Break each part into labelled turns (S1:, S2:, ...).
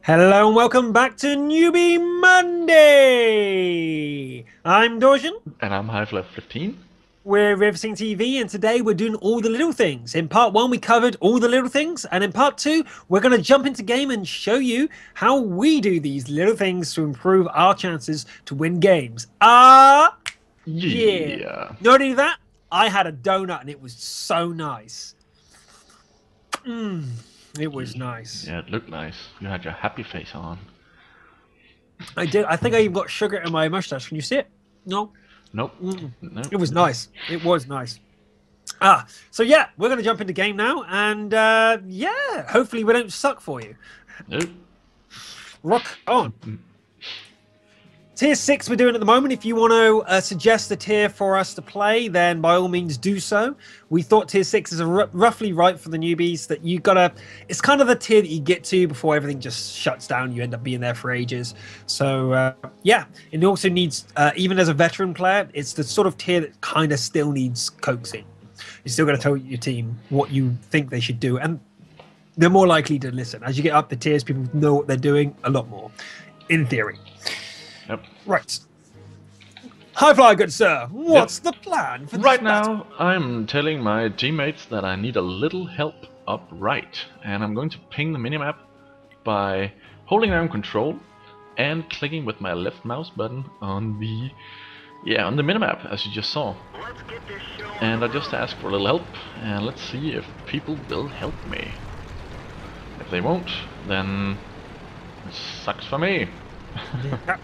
S1: Hello and welcome back to Newbie Monday. I'm Dorjan.
S2: And I'm Half-Life 15.
S1: We're Riveting TV, and today we're doing all the little things. In part one, we covered all the little things, and in part two, we're going to jump into game and show you how we do these little things to improve our chances to win games. Yeah. Not only that, I had a donut and it was so nice. It was nice.
S2: Yeah, it looked nice. You had your happy face on.
S1: I did. I think I even got sugar in my mustache. Can you see it? No?
S2: Nope. Nope.
S1: It was nice. It was nice. So yeah, we're going to jump into game now. And yeah, hopefully we don't suck for you.
S2: Nope.
S1: Rock on. Tier 6 we're doing at the moment. If you want to suggest a tier for us to play, then by all means do so. We thought tier 6 is roughly right for the newbies, that you gotta, it's kind of the tier that you get to before everything just shuts down. You end up being there for ages. So yeah, it also needs, even as a veteran player, it's the sort of tier that kind of still needs coaxing. You still got to tell your team what you think they should do, and they're more likely to listen. As you get up the tiers, people know what they're doing a lot more, in theory.
S2: Yep.
S1: Right. High fly, good sir. What's the plan for this
S2: right
S1: battle?
S2: now? I'm telling my teammates that I need a little help up right, and I'm going to ping the minimap by holding down control and clicking with my left mouse button on the minimap, as you just saw. And I just ask for a little help, and let's see if people will help me. If they won't, then it sucks for me.
S1: Yeah.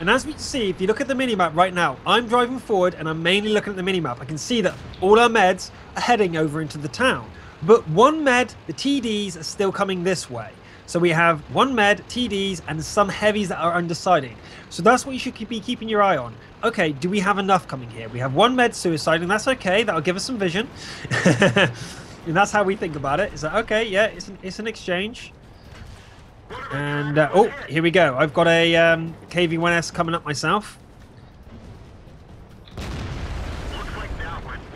S1: And as we can see, if you look at the minimap right now, I'm driving forward and I'm mainly looking at the minimap. I can see that all our meds are heading over into the town. But one med, the TDs, are still coming this way. So we have one med, TDs, and some heavies that are undecided. So that's what you should be keeping your eye on. Okay, do we have enough coming here? We have one med suicide, and that's okay. That'll give us some vision. And that's how we think about it. Is that okay? Yeah, it's an exchange. And oh, here we go. I've got a KV-1S coming up myself.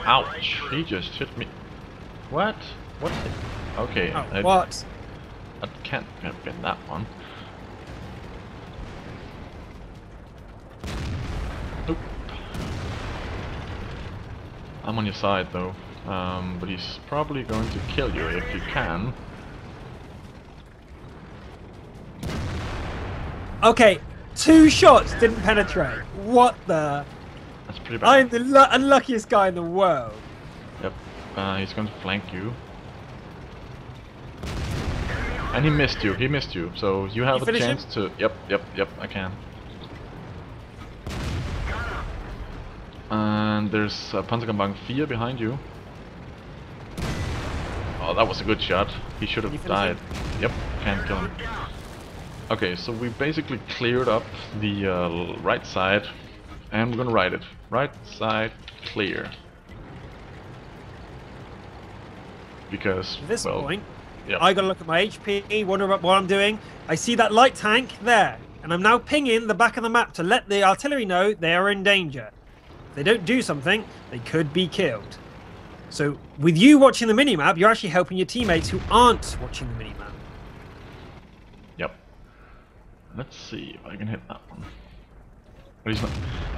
S2: Ouch! He just hit me. What? What's it? Okay.
S1: Oh, what?
S2: That can't have been that one. Nope. I'm on your side though, but he's probably going to kill you if you can.
S1: Okay, 2 shots didn't penetrate. What the?
S2: That's pretty bad.
S1: I'm the unluckiest guy in the world.
S2: Yep. He's going to flank you. And he missed you. He missed you. So you have a chance to. Yep. I can. And there's a Panzerkampfwagen 4 behind you. Oh, that was a good shot. He should have died. Yep. Can't kill him. Okay, so we basically cleared up the right side, and we're gonna ride it. Right side clear. Because
S1: At this point,
S2: yep.
S1: I gotta look at my HP, wonder what I'm doing. I see that light tank there, and I'm now pinging the back of the map to let the artillery know they are in danger. If they don't do something, they could be killed. So with you watching the minimap, you're actually helping your teammates who aren't watching the minimap.
S2: Yep. Let's see if I can hit that one. But he's not.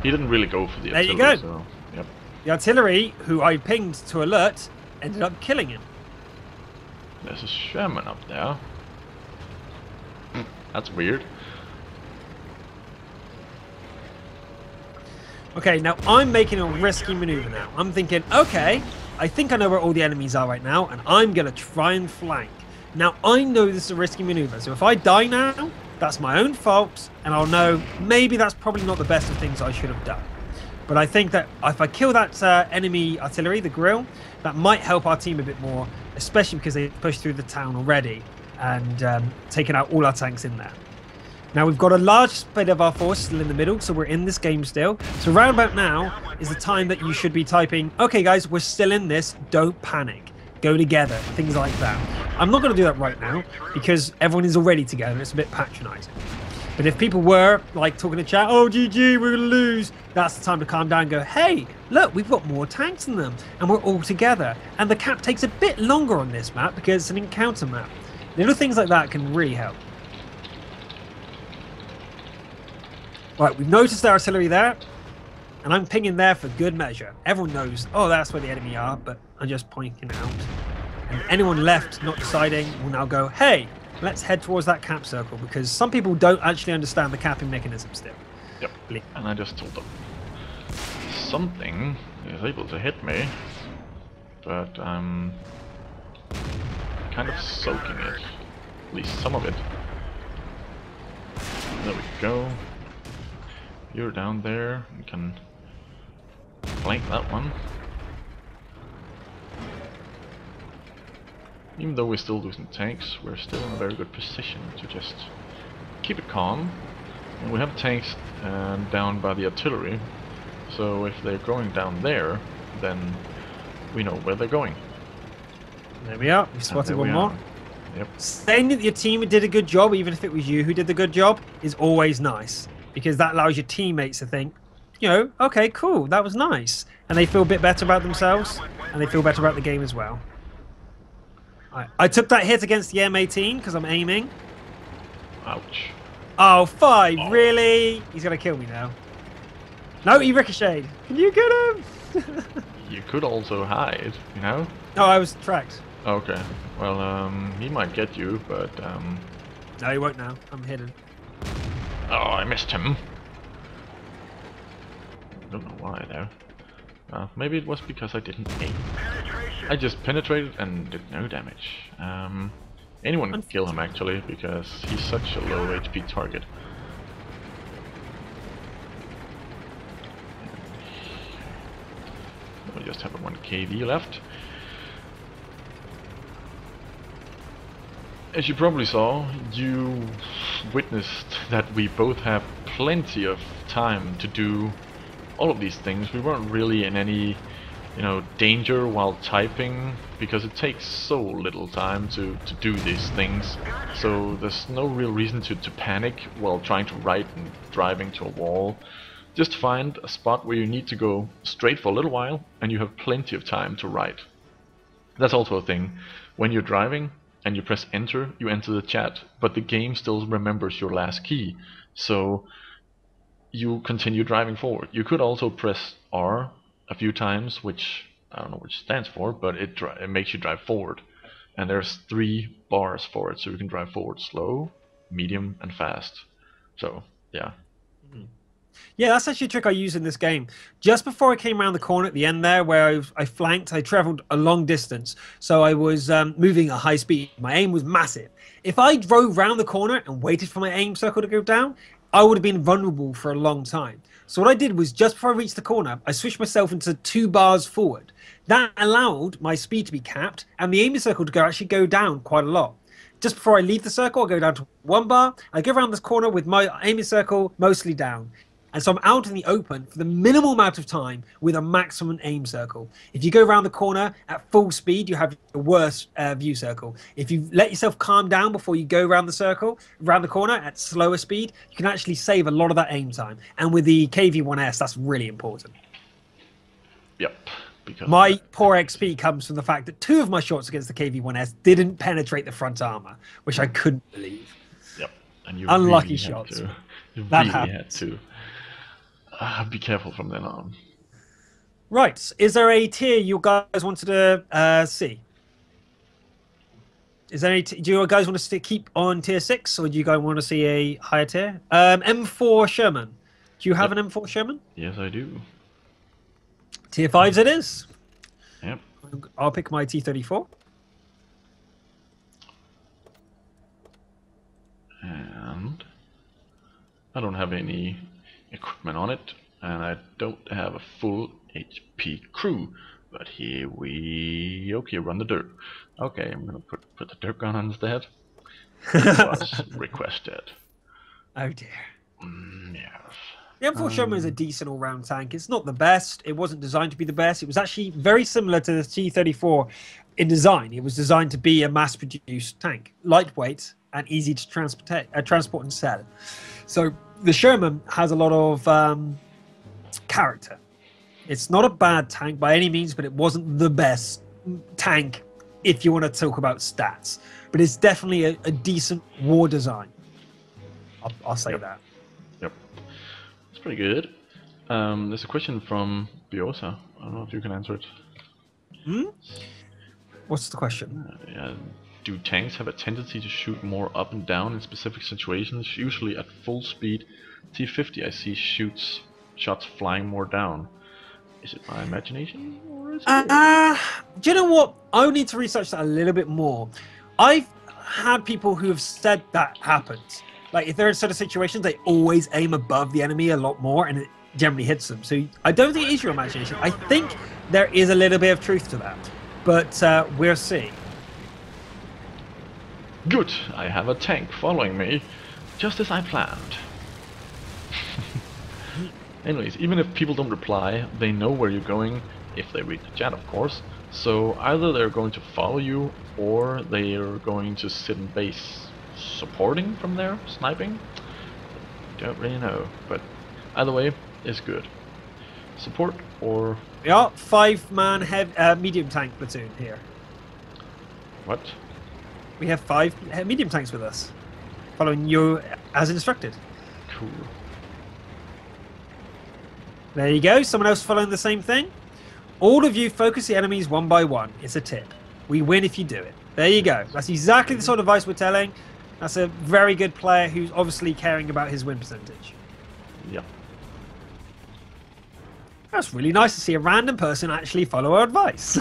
S2: He didn't really go for the artillery.
S1: There you go.
S2: So, yep.
S1: The artillery, who I pinged to alert, ended up killing him.
S2: There's a Sherman up there. That's weird.
S1: Okay, now I'm making a risky maneuver now. I'm thinking, okay, I think I know where all the enemies are right now, and I'm going to try and flank. Now, I know this is a risky maneuver, so if I die now, that's my own fault, and I'll know maybe that's probably not the best of things I should have done. But I think that if I kill that enemy artillery, the grill, that might help our team a bit more, especially because they pushed through the town already and taken out all our tanks in there. Now, we've got a large bit of our force still in the middle, so we're in this game still. So round about now is the time that you should be typing, okay, guys, we're still in this, don't panic. Go together, things like that. I'm not going to do that right now because everyone is already together. It's a bit patronizing. But if people were like talking to chat, oh, GG, we're going to lose, that's the time to calm down and go, hey, look, we've got more tanks than them and we're all together. And the cap takes a bit longer on this map because it's an encounter map. Little things like that can really help. Right, we've noticed their artillery there, and I'm pinging there for good measure. Everyone knows, oh, that's where the enemy are, but I'm just pointing it out. And anyone left not deciding will now go, hey, let's head towards that cap circle, because some people don't actually understand the capping mechanism still.
S2: Yep, and I just told them. Something is able to hit me, but I'm kind of soaking it. At least some of it. There we go. You're down there. You can flank that one. Even though we're still losing tanks, we're still in a very good position to just keep it calm. And we have tanks down by the artillery, so if they're going down there, then we know where they're going.
S1: There we are. We spotted one more.
S2: Yep.
S1: Saying that your team did a good job, even if it was you who did the good job, is always nice, because that allows your teammates to think, you know, okay, cool, that was nice, and they feel a bit better about themselves, and they feel better about the game as well. I took that hit against the M18 because I'm aiming.
S2: Ouch.
S1: Oh, 5, really? He's gonna kill me now. No, he ricocheted. Can you get him?
S2: You could also hide, you know?
S1: No, I was tracked.
S2: Okay. Well, he might get you, but
S1: No, he won't now. I'm hidden.
S2: oh, I missed him. I don't know why though. Maybe it was because I didn't aim. I just penetrated and did no damage. Anyone can kill him actually, because he's such a low HP target. We just have 1 KV left. As you probably saw, you witnessed that we both have plenty of time to do all of these things. We weren't really in any, you know, danger while typing, because it takes so little time to do these things. So there's no real reason to panic while trying to write and driving to a wall. Just find a spot where you need to go straight for a little while, and you have plenty of time to write. That's also a thing. When you're driving and you press enter, you enter the chat, but the game still remembers your last key. So you continue driving forward. You could also press R a few times, which I don't know which stands for, but it makes you drive forward. And there's 3 bars for it, so you can drive forward slow, medium, and fast. So yeah.
S1: Yeah, that's actually a trick I use in this game. Just before I came around the corner at the end there, where I flanked, I traveled a long distance. So I was moving at high speed. My aim was massive. If I drove round the corner and waited for my aim circle to go down, I would have been vulnerable for a long time. So what I did was, just before I reached the corner, I switched myself into 2 bars forward. That allowed my speed to be capped and the aim circle to actually go down quite a lot. Just before I leave the circle, I go down to 1 bar. I go around this corner with my aiming circle mostly down. And so I'm out in the open for the minimal amount of time with a maximum aim circle. If you go around the corner at full speed, you have the worst view circle. If you let yourself calm down before you go around the corner at slower speed, you can actually save a lot of that aim time. And with the KV-1S, that's really important.
S2: Yep. Because
S1: my poor XP comes from the fact that 2 of my shots against the KV-1S didn't penetrate the front armor, which I couldn't believe.
S2: Yep. And you
S1: unlucky
S2: really
S1: shots.
S2: You
S1: that
S2: really
S1: happens.
S2: had to. Be careful from then on.
S1: Right. Is there a tier you guys wanted to see? Is there any do you guys want to keep on tier 6, or do you guys want to see a higher tier? M4 Sherman. Do you have an M4 Sherman?
S2: Yes, I do.
S1: Tier 5s it is.
S2: Yep.
S1: I'll pick my T-34.
S2: And I don't have any equipment on it, and I don't have a full HP crew, but here we run the dirt. Okay, I'm gonna put the dirt gun on instead. It was requested.
S1: Oh dear.
S2: Yes.
S1: The M4 Sherman is a decent all-round tank. It's not the best. It wasn't designed to be the best. It was actually very similar to the T-34 in design. It was designed to be a mass-produced tank, lightweight and easy to transport and sell. So the Sherman has a lot of character. It's not a bad tank by any means, but it wasn't the best tank if you want to talk about stats. But it's definitely a decent war design. I'll say that.
S2: Yep. That's pretty good. There's a question from Biosa. I don't know if you can answer it.
S1: Hmm? What's the question?
S2: Yeah. Do tanks have a tendency to shoot more up and down in specific situations? Usually at full speed, T50 I see shoots shots flying more down. Is it my imagination, or is it?
S1: Do you know what? I would need to research that a little bit more. I've had people who have said that happens. Like if they're in certain situations, they always aim above the enemy a lot more, and it generally hits them. So I don't think it is your imagination. I think there is a little bit of truth to that, but we'll see.
S2: Good, I have a tank following me, just as I planned. Anyways, even if people don't reply, they know where you're going, if they read the chat of course, so either they're going to follow you, or they are going to sit in base supporting from there, sniping. Don't really know, but either way is good. Support or...
S1: Yeah, 5-man medium tank platoon here.
S2: What?
S1: We have 5 medium tanks with us, following you as instructed.
S2: Cool.
S1: There you go, someone else following the same thing. All of you focus the enemies one by one. It's a tip. We win if you do it. There you go. That's exactly the sort of advice we're telling. That's a very good player who's obviously caring about his win percentage.
S2: Yep.
S1: That's really nice to see a random person actually follow our advice.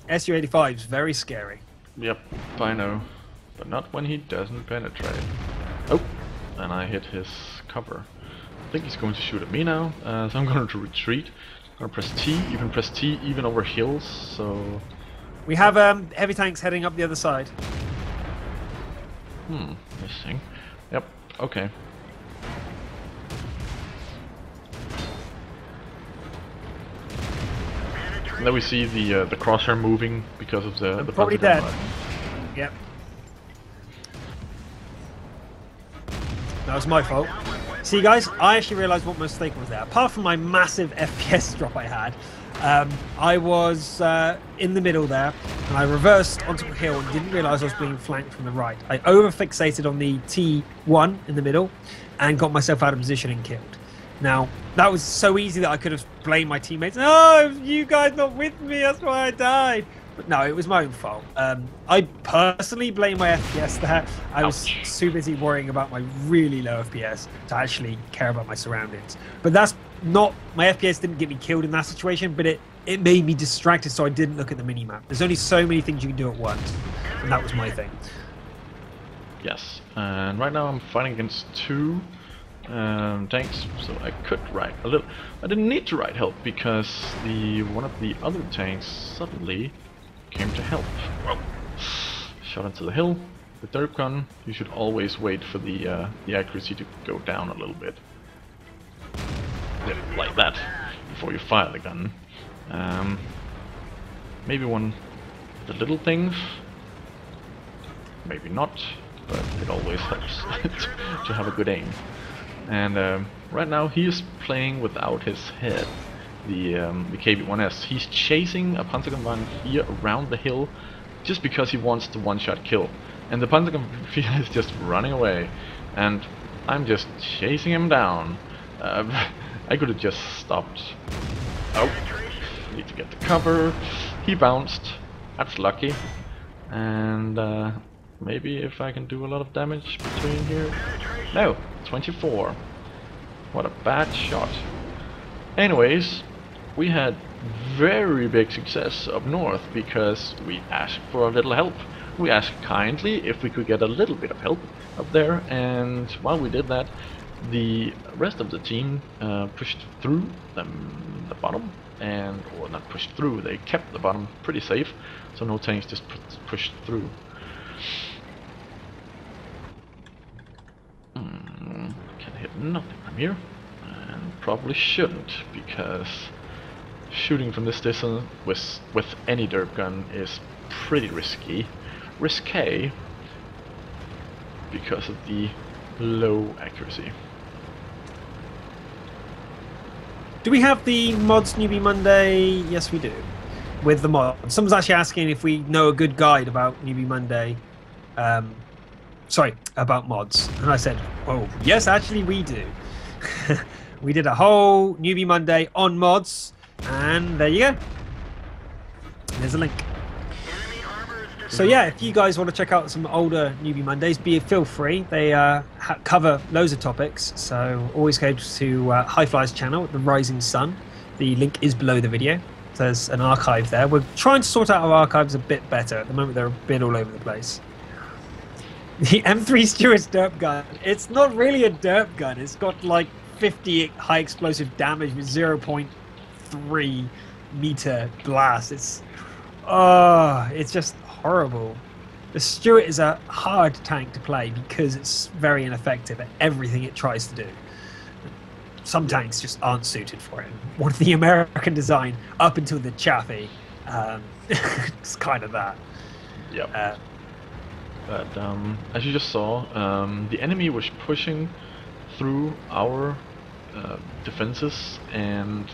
S1: SU-85 is very scary.
S2: Yep, I know. But not when he doesn't penetrate. Oh, and I hit his cover. I think he's going to shoot at me now, so I'm going to retreat. I'm going to press T. You can press T even over hills, so...
S1: We have heavy tanks heading up the other side.
S2: Missing. Yep, okay. And then we see the crosshair moving because of the
S1: probably dead. Yep. That was my fault. See, guys, I actually realised what my mistake was there. Apart from my massive FPS drop I had, I was in the middle there, and I reversed onto a hill and didn't realise I was being flanked from the right. I over-fixated on the T1 in the middle and got myself out of position and killed. Now, that was so easy that I could have blamed my teammates. Oh, you guys not with me, that's why I died. But no, it was my own fault. I personally blame my FPS there. I was too busy worrying about my really low FPS to actually care about my surroundings. But that's not... My FPS didn't get me killed in that situation, but it made me distracted, so I didn't look at the minimap. There's only so many things you can do at once, and that was my thing.
S2: Yes, and right now I'm fighting against 2 tanks, so I could ride a little. I didn't need to ride help because one of the other tanks suddenly came to help. Whoa. Shot into the hill. The derp gun, you should always wait for the accuracy to go down a little bit. Yeah, like that, before you fire the gun. Maybe the little things, maybe not, but it always helps to have a good aim. And right now he is playing without his head, the KB-1S. He's chasing a Panzerkampfwagen here around the hill just because he wants the one-shot kill. And the Panzerkampfwagen is just running away, and I'm just chasing him down. I could have just stopped. Oh, need to get the cover. He bounced. That's lucky. And maybe if I can do a lot of damage between here. No, 24. What a bad shot. Anyways, we had very big success up north because we asked for a little help. We asked kindly if we could get a little bit of help up there, and while we did that, the rest of the team pushed through the bottom, or not pushed through, they kept the bottom pretty safe, so no tanks just pushed through. Can hit nothing from here, and probably shouldn't, because shooting from this distance with any derp gun is pretty risky. Risque because of the low accuracy.
S1: Do we have the mods Newbie Monday? Yes, we do. With the mod. Someone's actually asking if we know a good guide about Newbie Monday. sorry, about mods. And I said, oh, yes, actually we do. We did a whole Newbie Monday on mods, and there you go. There's a link. So yeah, if you guys want to check out some older Newbie Mondays, feel free. They cover loads of topics, so always go to Highfly's channel, TheRiisingSun. The link is below the video. There's an archive there. We're trying to sort out our archives a bit better. At the moment, they're a bit all over the place. The M3 Stewart's derp gun. It's not really a derp gun. It's got like 50 high explosive damage with 0.3 meter blast. It's just horrible. The Stuart is a hard tank to play because it's very ineffective at everything it tries to do. Some tanks just aren't suited for it. One of the American design up until the Chaffee, it's kind of that.
S2: Yep. But as you just saw, the enemy was pushing through our defenses and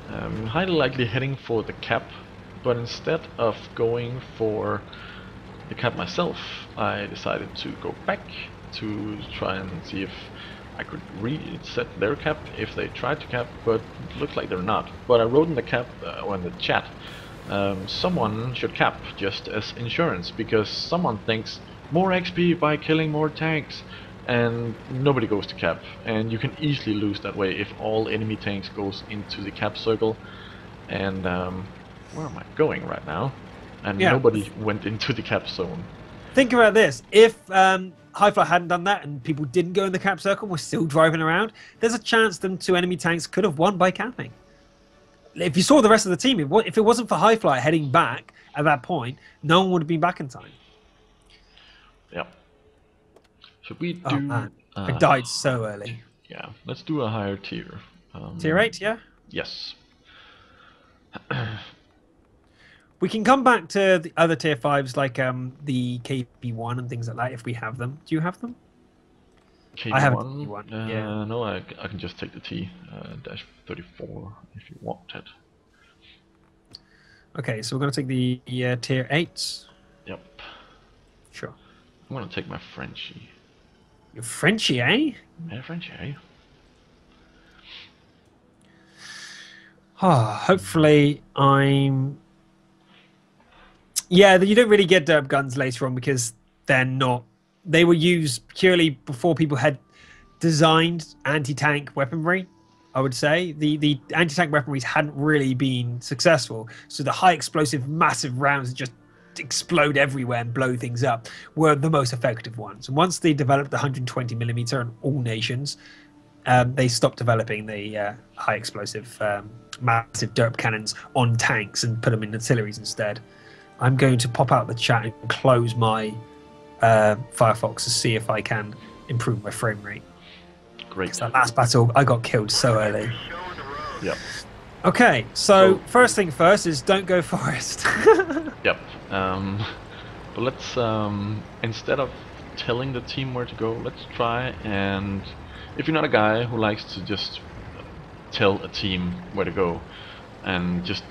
S2: highly likely heading for the cap. But instead of going for the cap myself, I decided to go back to try and see if I could reset their cap if they tried to cap, but it looks like they're not. But I wrote in the cap or in the chat, someone should cap just as insurance, because someone thinks more XP by killing more tanks, and nobody goes to cap, and you can easily lose that way if all enemy tanks goes into the cap circle. And where am I going right now? And nobody went into the cap zone.
S1: Think about this: if Highfly hadn't done that and people didn't go in the cap circle, we're still driving around, there's a chance them two enemy tanks could have won by capping. If you saw the rest of the team, if it wasn't for Highfly heading back at that point, no one would have been back in time.
S2: Yep. Should we do...
S1: Oh man, I died so early.
S2: Yeah, let's do a higher tier.
S1: Tier 8, yeah?
S2: Yes.
S1: We can come back to the other tier 5s like the KP1 and things like that if we have them. Do you have them?
S2: KP1?
S1: I have a KP1, yeah.
S2: No, I can just take the T, dash 34 if you want it.
S1: Okay, so we're going to take the tier 8s.
S2: Yep.
S1: Sure.
S2: I'm going to take my Frenchie.
S1: Your Frenchie, eh?
S2: Yeah, Frenchie, eh?
S1: Hopefully I'm... Yeah, you don't really get derp guns later on because they're not... They were used purely before people had designed anti-tank weaponry, I would say. The anti-tank weaponries hadn't really been successful, so the high explosive massive rounds that just explode everywhere and blow things up were the most effective ones. And once they developed the 120mm in all nations, they stopped developing the high explosive massive derp cannons on tanks and put them in artilleries instead. I'm going to pop out the chat and close my Firefox to see if I can improve my frame rate.
S2: Great.
S1: That last battle, I got killed so early.
S2: Yep.
S1: Okay, so first thing first is don't go forest.
S2: Yep. But let's, instead of telling the team where to go, let's try and... If you're not a guy who likes to just tell a team where to go and just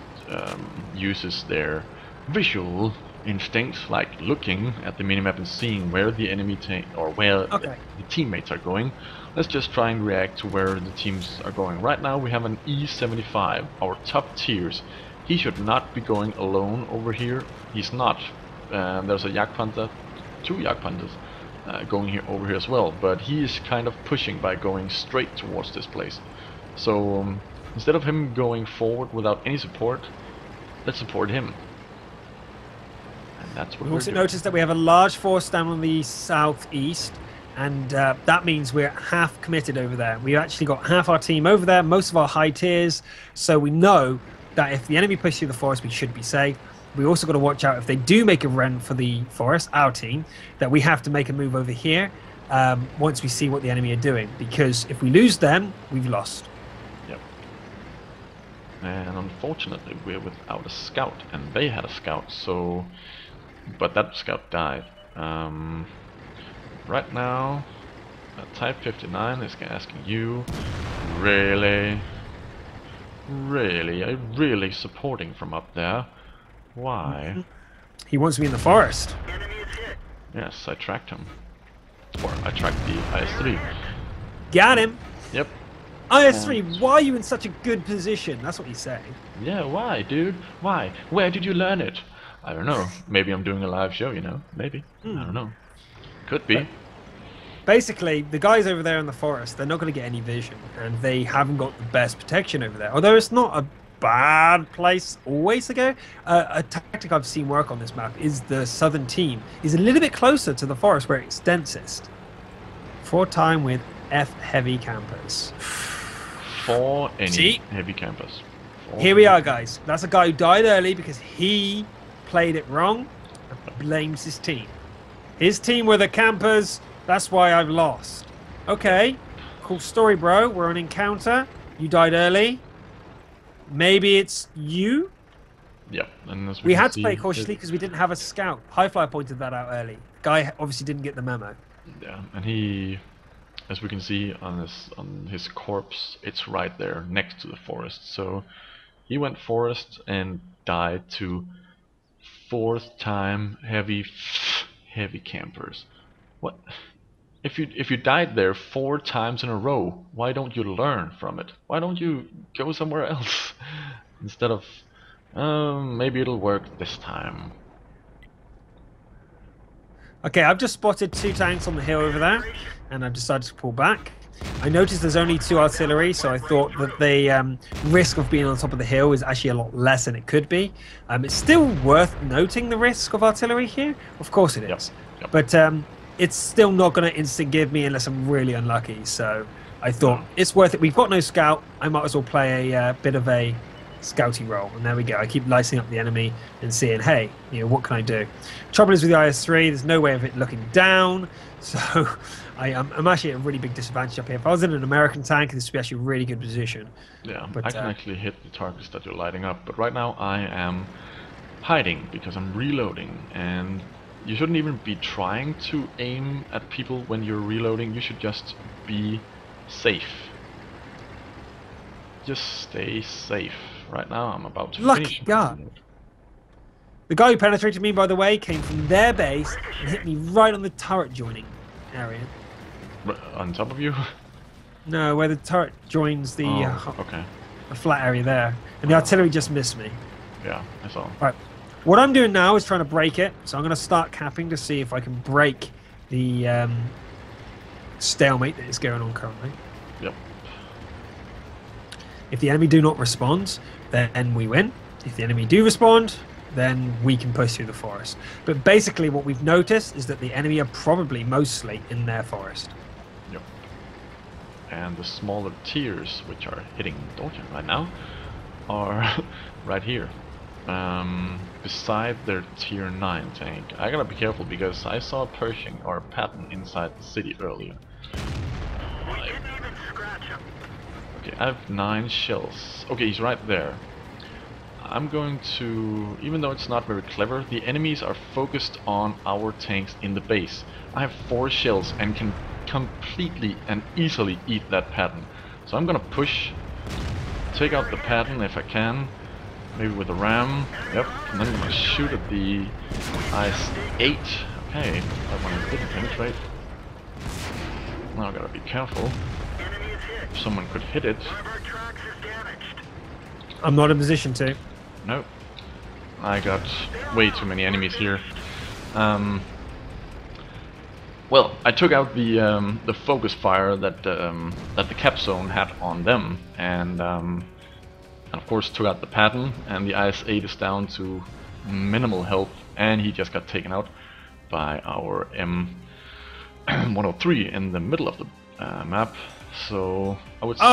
S2: uses their visual instincts, like looking at the minimap and seeing where the enemy tank or where the teammates are going, let's just try and react to where the teams are going. Right now we have an E75, our top tiers. He should not be going alone over here. He's not. There's a Jagdpanther, two Jagdpanthers going here over here as well, but he is kind of pushing by going straight towards this place. So instead of him going forward without any support, let's support him. And that's what
S1: we also noticed that we have a large force down on the southeast, and that means we're half committed over there. We've actually got half our team over there, most of our high tiers, so we know that if the enemy pushes through the forest, we should be safe. We also got to watch out if they do make a run for the forest, our team, that we have to make a move over here once we see what the enemy are doing, because if we lose them, we've lost.
S2: Yep. And unfortunately, we're without a scout, and they had a scout, so... But that scout died. Right now, Type 59 is asking you, really supporting from up there? Why?
S1: He wants me in the forest.
S2: Yes, I tracked him. or I tracked the IS-3.
S1: Got him.
S2: Yep.
S1: IS-3, why are you in such a good position? That's what you say.
S2: Yeah, why, dude? Why? Where did you learn it? I don't know. Maybe I'm doing a live show, you know? Maybe. I don't know. Could be.
S1: But basically, the guys over there in the forest, they're not going to get any vision, and they haven't got the best protection over there. Although it's not a bad place always to go. A tactic I've seen work on this map is the southern team is a little bit closer to the forest where it's densest. For time with F-heavy campers.
S2: For any heavy campers.
S1: Here we are, guys. That's a guy who died early because he played it wrong and blames his team. His team were the campers. That's why I've lost. Okay. Cool story, bro. We're on encounter. You died early. Maybe it's you?
S2: Yep. And as
S1: we had to play cautiously because we didn't have a scout. Highflyer pointed that out early. The guy obviously didn't get the memo.
S2: Yeah, and he... As we can see on his corpse, it's right there next to the forest. So he went forest and died to 4th time heavy campers. What? If you died there 4 times in a row, why don't you learn from it? Why don't you go somewhere else instead of maybe it'll work this time?
S1: Okay, I've just spotted 2 tanks on the hill over there, and I've decided to pull back. I noticed there's only 2 artillery, so I thought that the risk of being on top of the hill is actually a lot less than it could be. It's still worth noting the risk of artillery here. Of course it is. Yep. But it's still not going to instant give me unless I'm really unlucky. So I thought it's worth it. We've got no scout. I might as well play a bit of a scouting role, and there we go. I keep lighting up the enemy and seeing, hey, you know, what can I do? Trouble is with the IS-3, there's no way of it looking down, so I'm actually at a really big disadvantage up here. If I was in an American tank, this would be actually a really good position.
S2: Yeah, but I can actually hit the targets that you're lighting up, but right now I am hiding because I'm reloading, and you shouldn't even be trying to aim at people when you're reloading. You should just be safe. Just stay safe. Right now I'm about to
S1: Lucky God. The guy who penetrated me, by the way, came from their base and hit me right on the turret joining area.
S2: On top of you?
S1: No, where the turret joins the
S2: okay.
S1: The flat area there. And the artillery just missed me.
S2: Yeah, I saw.
S1: Right. What I'm doing now is trying to break it. So I'm going to start capping to see if I can break the stalemate that is going on currently.
S2: Yep.
S1: If the enemy do not respond, then we win. If the enemy do respond, then we can push through the forest. But basically what we've noticed is that the enemy are probably mostly in their forest.
S2: Yep. And the smaller tiers, which are hitting Dortmund right now, are right here. Beside their tier 9 tank. I gotta be careful because I saw a Pershing or a pattern inside the city earlier. Okay, I have 9 shells. Okay, he's right there. I'm going to, even though it's not very clever, the enemies are focused on our tanks in the base. I have 4 shells and can completely and easily eat that pattern. So I'm gonna push, take out the pattern if I can, maybe with a ram. Yep, and then I'm gonna shoot at the IS-8. Okay, that one didn't penetrate. Now I gotta be careful. Someone could hit it.
S1: I'm not in position to.
S2: Nope. I got way too many enemies here. Well, I took out the focus fire that the cap zone had on them, and of course took out the pattern. And the IS-8 is down to minimal health, and he just got taken out by our M103 in the middle of the map. So I would say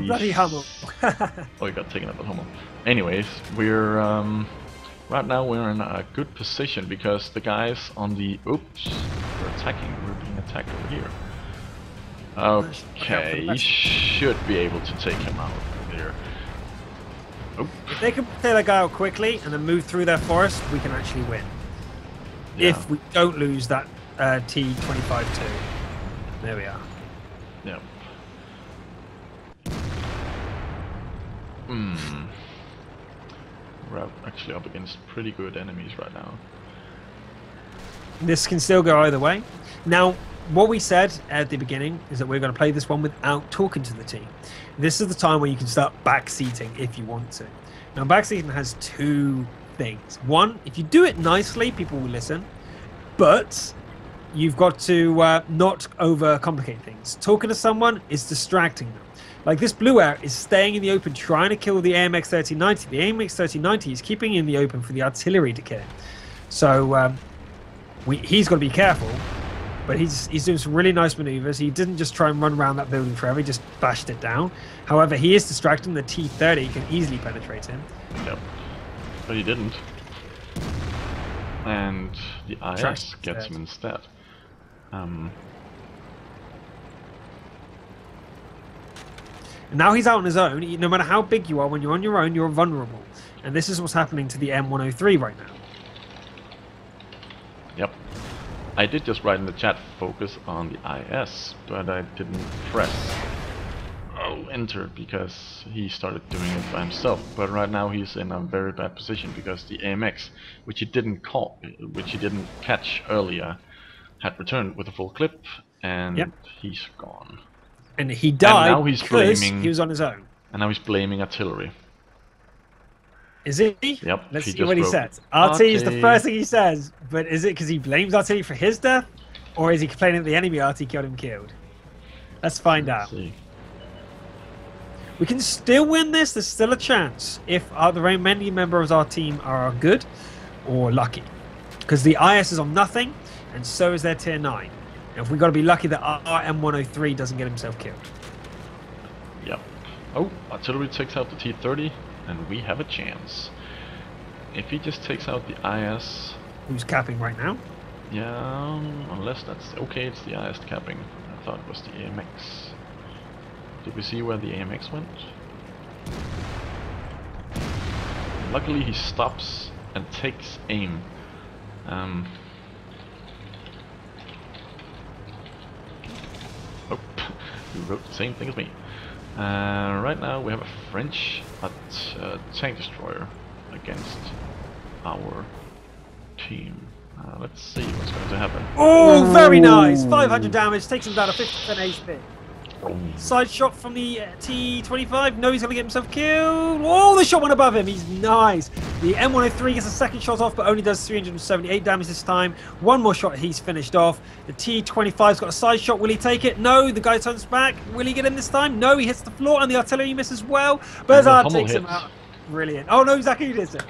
S1: bloody Hummel.
S2: Oh, he got taken out by Hummel. Anyways, we're right now we're in a good position because the guys on the we're being attacked over here. Okay, you should be able to take him out there. Oh.
S1: If they can take that guy out quickly and then move through their forest, we can actually win. Yeah. If we don't lose that T-25-2. There we are.
S2: Yeah. We're actually up against pretty good enemies right now.
S1: This can still go either way. Now, what we said at the beginning is that we're going to play this one without talking to the team. This is the time where you can start backseating if you want to. Now, backseating has two things. One, if you do it nicely, people will listen, but you've got to not overcomplicate things. Talking to someone is distracting them. Like this blue air is staying in the open, trying to kill the AMX 1390. The AMX 1390 is keeping in the open for the artillery to kill. So he's got to be careful. But he's doing some really nice maneuvers. He didn't just try and run around that building forever. He just bashed it down. However, he is distracting. The T-30 can easily penetrate him.
S2: Yep. But he didn't. And the IS gets him instead.
S1: And now he's out on his own. No matter how big you are, when you're on your own, you're vulnerable. And this is what's happening to the M103 right now.
S2: Yep. I did just write in the chat, focus on the IS, but I didn't press enter because he started doing it by himself. But right now he's in a very bad position because the AMX, which he didn't catch earlier, had returned with a full clip, and he's gone.
S1: And he died
S2: and now he's
S1: because
S2: blaming,
S1: he was on his own.
S2: And now he's blaming artillery.
S1: Is he?
S2: Yep.
S1: Let's see what he says. RT is the first thing he says, but is it because he blames RT for his death? Or is he complaining that the enemy RT killed? Let's find out.
S2: See.
S1: We can still win this. There's still a chance if the remaining members of our team are good or lucky. Because the IS is on nothing, and so is their tier 9. And if we've got to be lucky that our M103 doesn't get himself killed.
S2: Yep. Oh, artillery takes out the T-30. And we have a chance. If he just takes out the IS...
S1: Who's capping right now?
S2: Yeah, unless that's... Okay, it's the IS capping. I thought it was the AMX. Did we see where the AMX went? Luckily he stops and takes aim. Oh, you wrote the same thing as me. Right now we have a French tank destroyer against our team. Let's see what's going to happen.
S1: Oh, very nice! 500 damage, takes him down to 50% HP. Side shot from the T-25. No, he's going to get himself killed. Oh, the shot went above him. He's nice. The M103 gets a second shot off, but only does 378 damage this time. One more shot, he's finished off. The T-25's got a side shot. Will he take it? No. The guy turns back. Will he get in this time? No, he hits the floor, and the artillery misses as well. Berzard takes him out. Brilliant. Oh, no, Zaku did it.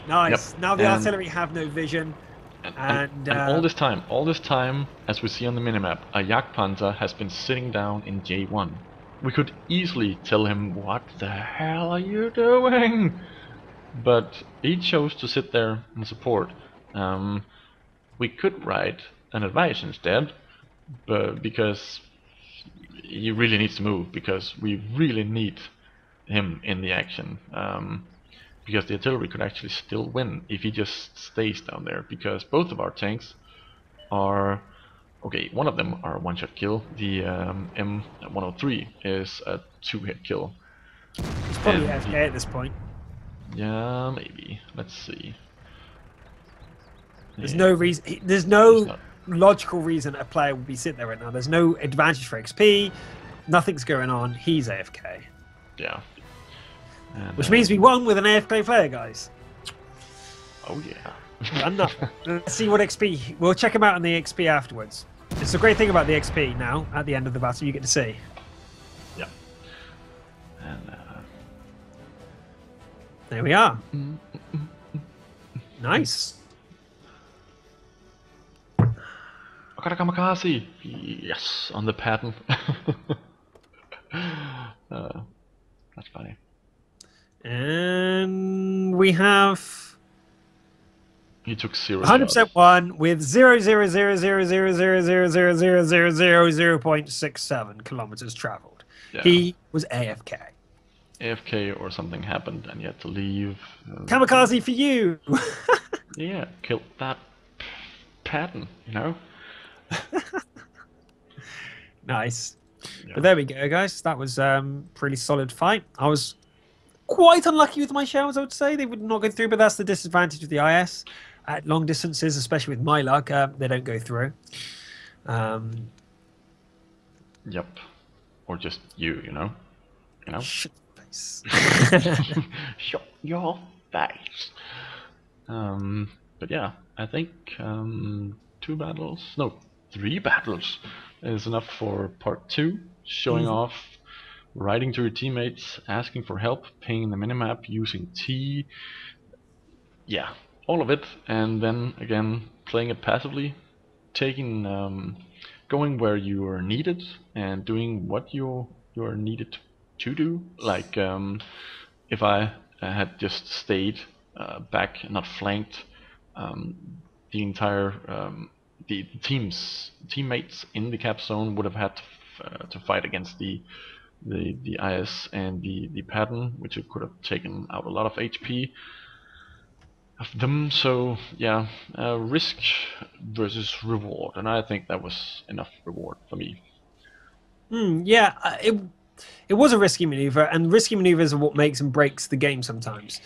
S1: Nice. Yep. Now the artillery have no vision. And
S2: all this time, as we see on the minimap, a Jagdpanzer has been sitting down in J1. We could easily tell him, what the hell are you doing? But he chose to sit there and support. We could write an advice instead, but because he really needs to move, because we really need him in the action. Because the artillery could actually still win if he just stays down there, because both of our tanks are... Okay, one of them are a one-shot kill. The M103 is a two-hit kill.
S1: He's probably AFK at this point.
S2: Yeah, maybe. Let's see.
S1: There's no reason... There's no logical reason a player would be sitting there right now. There's no advantage for XP. Nothing's going on. He's AFK.
S2: Yeah. And,
S1: which means we won with an AFK player, guys.
S2: Oh yeah.
S1: Enough. Let's see what XP. We'll check him out on the XP afterwards. It's a great thing about the XP now. At the end of the battle, you get to see.
S2: Yeah. And
S1: there we are. Nice.
S2: Kamikaze. Yes, on the pattern. That's funny.
S1: And we have...
S2: He took
S1: 100% one with 0.67 kilometers traveled. Yeah. He was AFK.
S2: AFK or something happened and he had to leave.
S1: Kamikaze for you!
S2: Yeah, killed that pattern, you know?
S1: Nice. Yeah. But there we go, guys. That was pretty solid fight. I was quite unlucky with my shells, I would say. They would not go through, but that's the disadvantage of the IS. At long distances, especially with my luck, they don't go through.
S2: Yep. Or just you know?
S1: Shut your face.
S2: Shut your face. But yeah, I think 2 battles, no, 3 battles is enough for part 2. Showing off, writing to your teammates, asking for help, pinging the minimap, using T. Yeah, all of it, and then again playing it passively, taking, going where you are needed and doing what you are needed to do. Like if I had just stayed back, not flanked, um, the entire the teammates in the cap zone would have had to fight against the IS and the pattern, which could have taken out a lot of HP of them. So yeah, risk versus reward, and I think that was enough reward for me.
S1: Yeah, it was a risky maneuver, and risky maneuvers are what makes and breaks the game sometimes.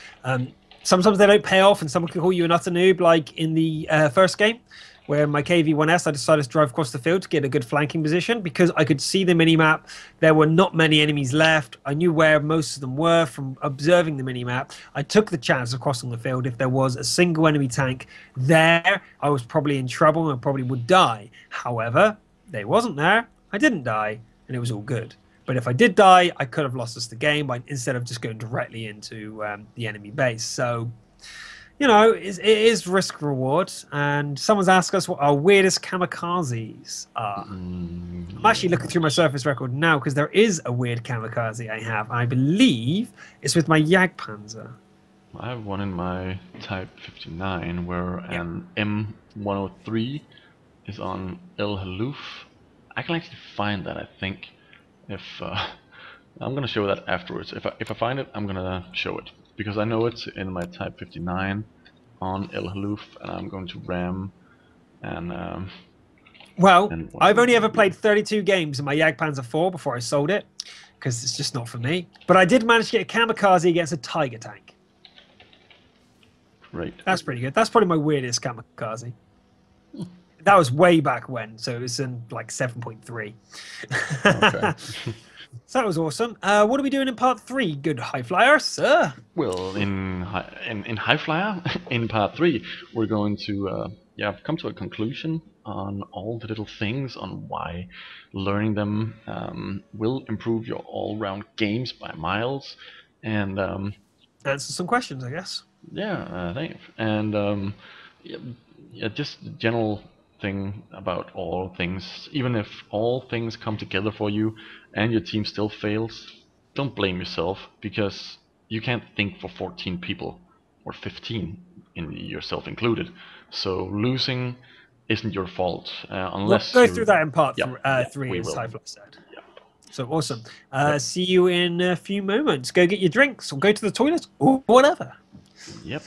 S1: Sometimes they don't pay off, and someone can call you an utter noob, like in the first game, where my KV-1S, I decided to drive across the field to get a good flanking position because I could see the minimap. There were not many enemies left. I knew where most of them were from observing the minimap. I took the chance of crossing the field. If there was a single enemy tank there, I was probably in trouble and I probably would die. However, they wasn't there. I didn't die, and it was all good. But if I did die, I could have lost us the game by instead of just going directly into the enemy base. So, you know, it is risk reward. And someone's asked us what our weirdest kamikazes are. I'm actually looking through my surface record now because there is a weird kamikaze I have. I believe it's with my Jagdpanzer.
S2: I have one in my Type 59 where an M103 is on El Haloof. I can actually find that, I think. If I'm gonna show that afterwards. If I find it, I'm gonna show it because I know it's in my Type 59 on El Haloof, and I'm going to ram and.
S1: Well, I've only ever played 32 games in my Jagdpanzer 4 before I sold it because it's just not for me. But I did manage to get a kamikaze against a Tiger tank.
S2: Great.
S1: That's pretty good. That's probably my weirdest kamikaze. That was way back when, so it was in like 7.3.
S2: Okay.
S1: So that was awesome. What are we doing in part 3, good high flyer, sir?
S2: Well, in high flyer, in part 3, we're going to come to a conclusion on all the little things on why learning them will improve your all-round games by miles, and
S1: answer some questions, I guess.
S2: Yeah, thanks. And just the general thing about all things. Even if all things come together for you and your team still fails, don't blame yourself because you can't think for 14 people or 15, in yourself included. So losing isn't your fault unless
S1: we'll go through that in part 3, as Typhloid said.
S2: Yep.
S1: So awesome. See you in a few moments. Go get your drinks or go to the toilet or whatever.
S2: Yep.